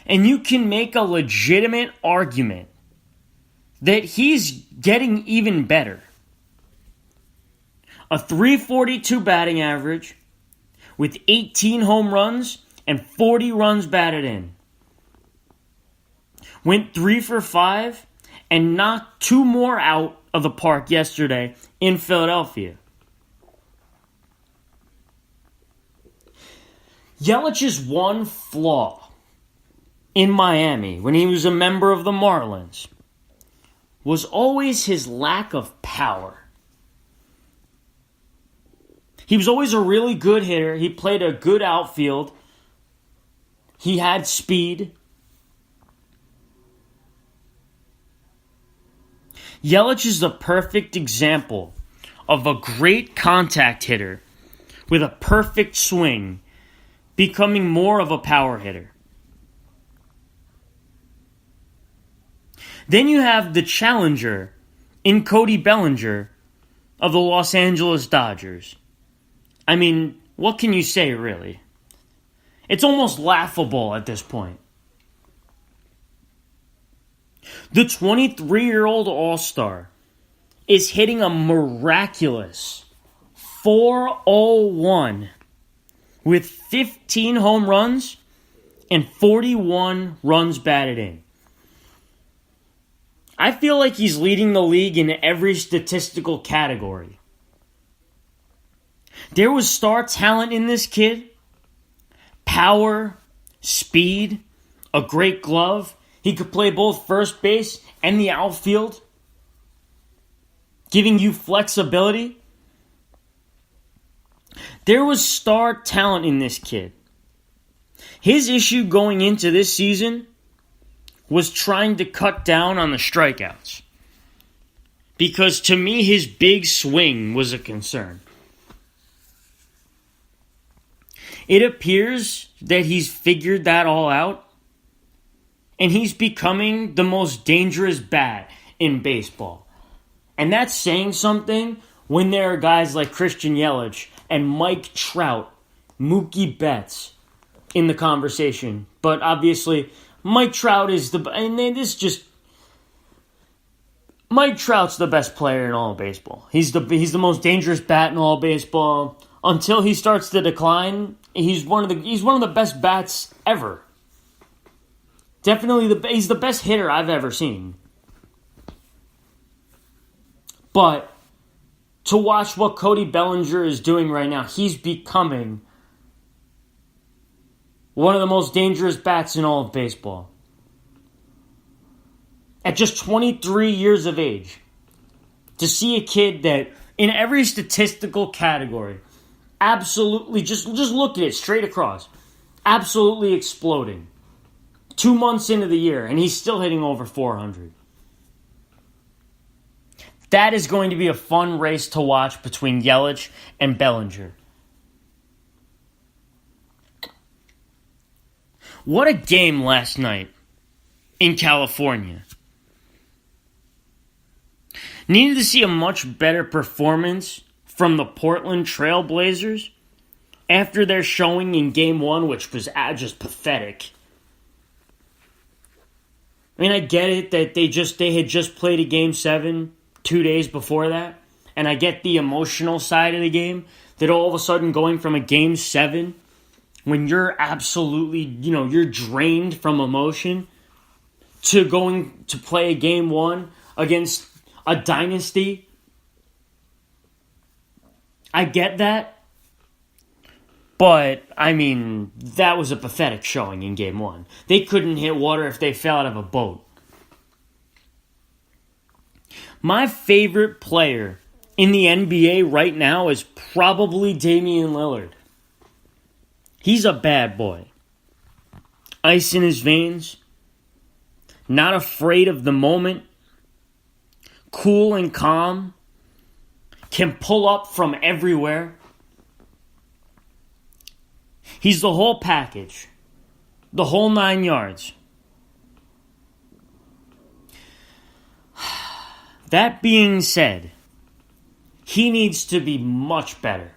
And you can make a legitimate argument that he's getting even better. A .342 batting average with 18 home runs and 40 runs batted in. Went 3 for 5 and knocked 2 more out of the park yesterday in Philadelphia. Yelich's one flaw in Miami when he was a member of the Marlins was always his lack of power. He was always a really good hitter. He played a good outfield. He had speed. Yelich is the perfect example of a great contact hitter with a perfect swing becoming more of a power hitter. Then you have the challenger in Cody Bellinger of the Los Angeles Dodgers. I mean, what can you say, really? It's almost laughable at this point. The 23-year-old All-Star is hitting a miraculous .401 with 15 home runs and 41 runs batted in. I feel like he's leading the league in every statistical category. There was star talent in this kid. Power, speed, a great glove. He could play both first base and the outfield, giving you flexibility. There was star talent in this kid. His issue going into this season was trying to cut down on the strikeouts. Because to me, his big swing was a concern. It appears that he's figured that all out. And he's becoming the most dangerous bat in baseball. And that's saying something when there are guys like Christian Yelich and Mike Trout, Mookie Betts in the conversation. But obviously, Mike Trout is Mike Trout's the best player in all of baseball. He's the most dangerous bat in all of baseball. Until he starts to decline, he's one of the best bats ever. Definitely, he's the best hitter I've ever seen. But to watch what Cody Bellinger is doing right now, he's becoming one of the most dangerous bats in all of baseball. At just 23 years of age, to see a kid that, in every statistical category, absolutely, just look at it straight across, absolutely exploding. 2 months into the year, and he's still hitting over 400. That is going to be a fun race to watch between Yelich and Bellinger. What a game last night in California. Needed to see a much better performance from the Portland Trail Blazers after their showing in Game 1, which was just pathetic. I mean, I get it that they had just played a Game 7 2 days before that. And I get the emotional side of the game. That all of a sudden going from a Game 7, when you're absolutely, you're drained from emotion, to going to play a Game 1 against a dynasty. I get that. But, I mean, that was a pathetic showing in Game 1. They couldn't hit water if they fell out of a boat. My favorite player in the NBA right now is probably Damian Lillard. He's a bad boy. Ice in his veins. Not afraid of the moment. Cool and calm. Can pull up from everywhere. He's the whole package. The whole 9 yards. That being said, he needs to be much better.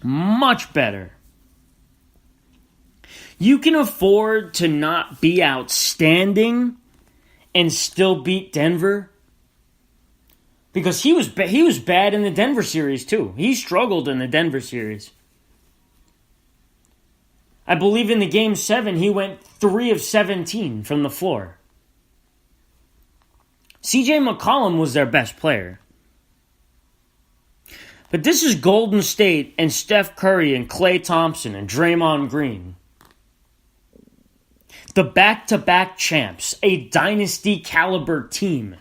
Much better. You can afford to not be outstanding and still beat Denver. Because he was bad in the Denver series too. He struggled in the Denver series. I believe in the Game 7, he went 3 of 17 from the floor. CJ McCollum was their best player. But this is Golden State and Steph Curry and Klay Thompson and Draymond Green. The back-to-back champs, a dynasty caliber team.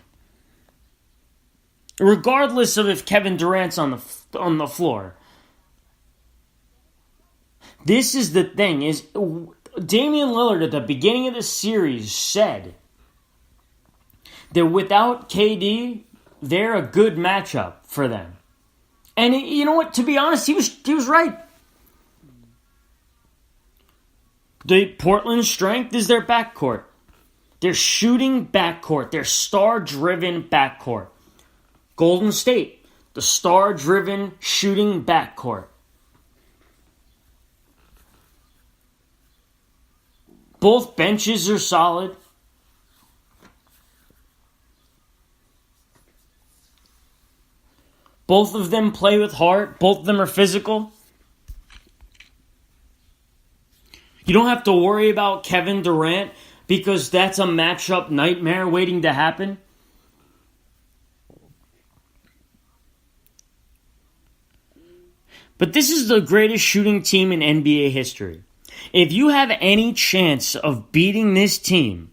Regardless of if Kevin Durant's on the floor. This is the thing, is Damian Lillard at the beginning of the series said that without KD, they're a good matchup for them. And you know what, to be honest, he was right. The Portland's strength is their backcourt. Their shooting backcourt, their star-driven backcourt. Golden State, the star-driven shooting backcourt. Both benches are solid. Both of them play with heart. Both of them are physical. You don't have to worry about Kevin Durant because that's a matchup nightmare waiting to happen. But this is the greatest shooting team in NBA history. If you have any chance of beating this team,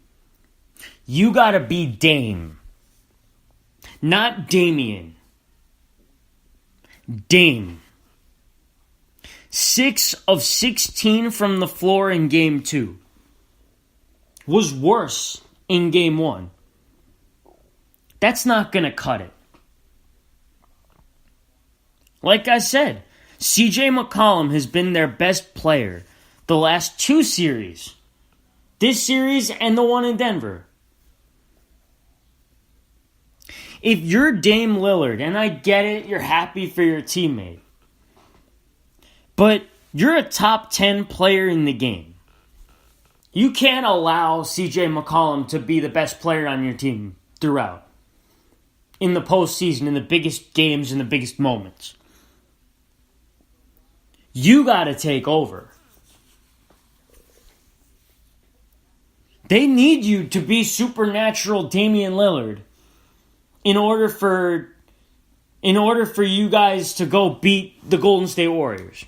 you gotta be Dame. Not Damian. Dame. 6 of 16 from the floor in Game 2. Was worse in Game 1. That's not gonna cut it. Like I said, CJ McCollum has been their best player the last 2 series. This series and the one in Denver. If you're Dame Lillard, and I get it, you're happy for your teammate. But you're a top 10 player in the game. You can't allow CJ McCollum to be the best player on your team throughout. In the postseason, in the biggest games, in the biggest moments. You gotta take over. They need you to be supernatural Damian Lillard in order for you guys to go beat the Golden State Warriors.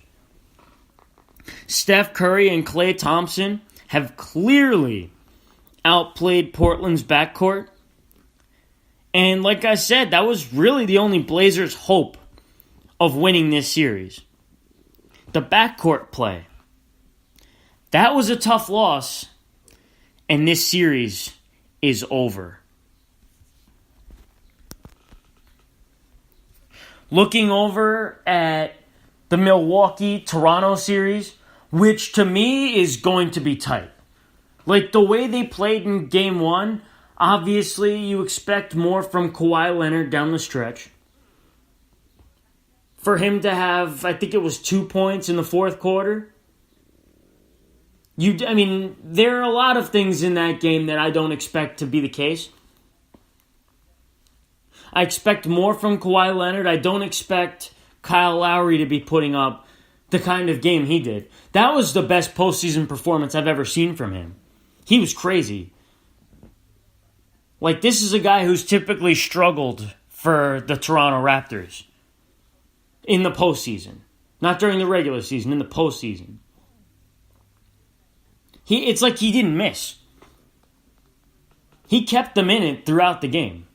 Steph Curry and Klay Thompson have clearly outplayed Portland's backcourt. And like I said, that was really the only Blazers' hope of winning this series. The backcourt play. That was a tough loss. And this series is over. Looking over at the Milwaukee-Toronto series, which to me is going to be tight. Like the way they played in Game 1, obviously you expect more from Kawhi Leonard down the stretch. For him to have, I think it was 2 points in the fourth quarter. There are a lot of things in that game that I don't expect to be the case. I expect more from Kawhi Leonard. I don't expect Kyle Lowry to be putting up the kind of game he did. That was the best postseason performance I've ever seen from him. He was crazy. Like, this is a guy who's typically struggled for the Toronto Raptors in the postseason. Not during the regular season, in the postseason. It's like he didn't miss. He kept them in it throughout the game.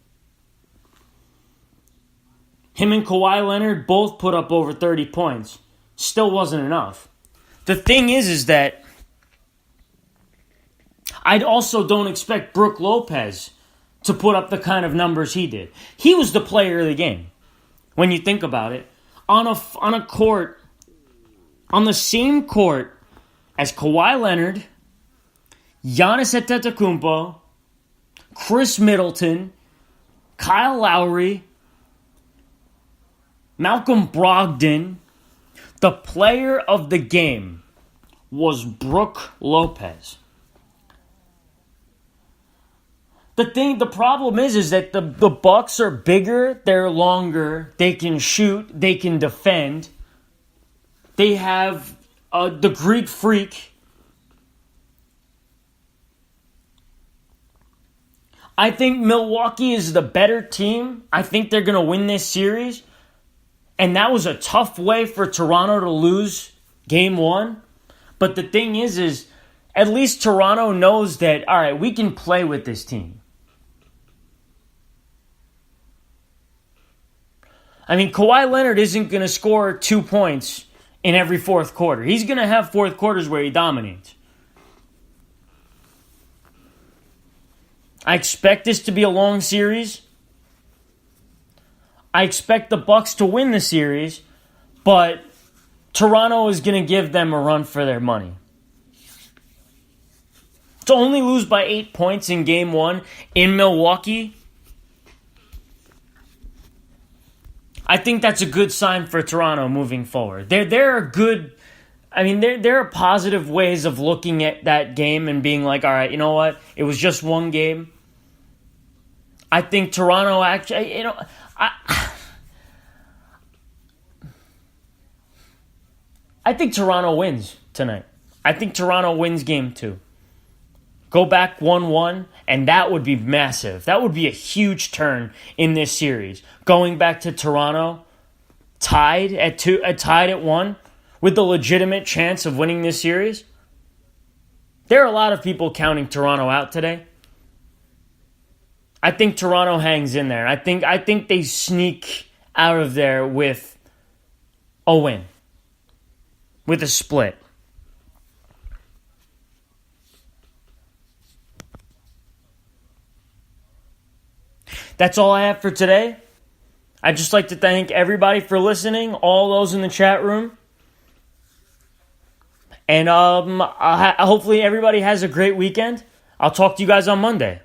Him and Kawhi Leonard both put up over 30 points. Still wasn't enough. The thing is that I also don't expect Brook Lopez to put up the kind of numbers he did. He was the player of the game, when you think about it. On a court, on the same court as Kawhi Leonard, Giannis Antetokounmpo, Chris Middleton, Kyle Lowry, Malcolm Brogdon, the player of the game was Brook Lopez. The problem is that the Bucks are bigger, they're longer, they can shoot, they can defend. They have the Greek Freak. I think Milwaukee is the better team. I think they're going to win this series. And that was a tough way for Toronto to lose game 1. But the thing is at least Toronto knows that, all right, we can play with this team. I mean, Kawhi Leonard isn't going to score 2 points in every fourth quarter. He's going to have fourth quarters where he dominates. I expect this to be a long series. I expect the Bucks to win the series, but Toronto is going to give them a run for their money. To only lose by 8 points in game 1 in Milwaukee, I think that's a good sign for Toronto moving forward. There are good, I mean, there are positive ways of looking at that game and being like, all right, you know what? It was just one game. I think Toronto actually, I think Toronto wins tonight. I think Toronto wins game 2. Go back 1-1, and that would be massive. That would be a huge turn in this series. Going back to Toronto, tied at 1, with the legitimate chance of winning this series. There are a lot of people counting Toronto out today. I think Toronto hangs in there. I think they sneak out of there with a win, with a split. That's all I have for today. I'd just like to thank everybody for listening, all those in the chat room. And hopefully everybody has a great weekend. I'll talk to you guys on Monday.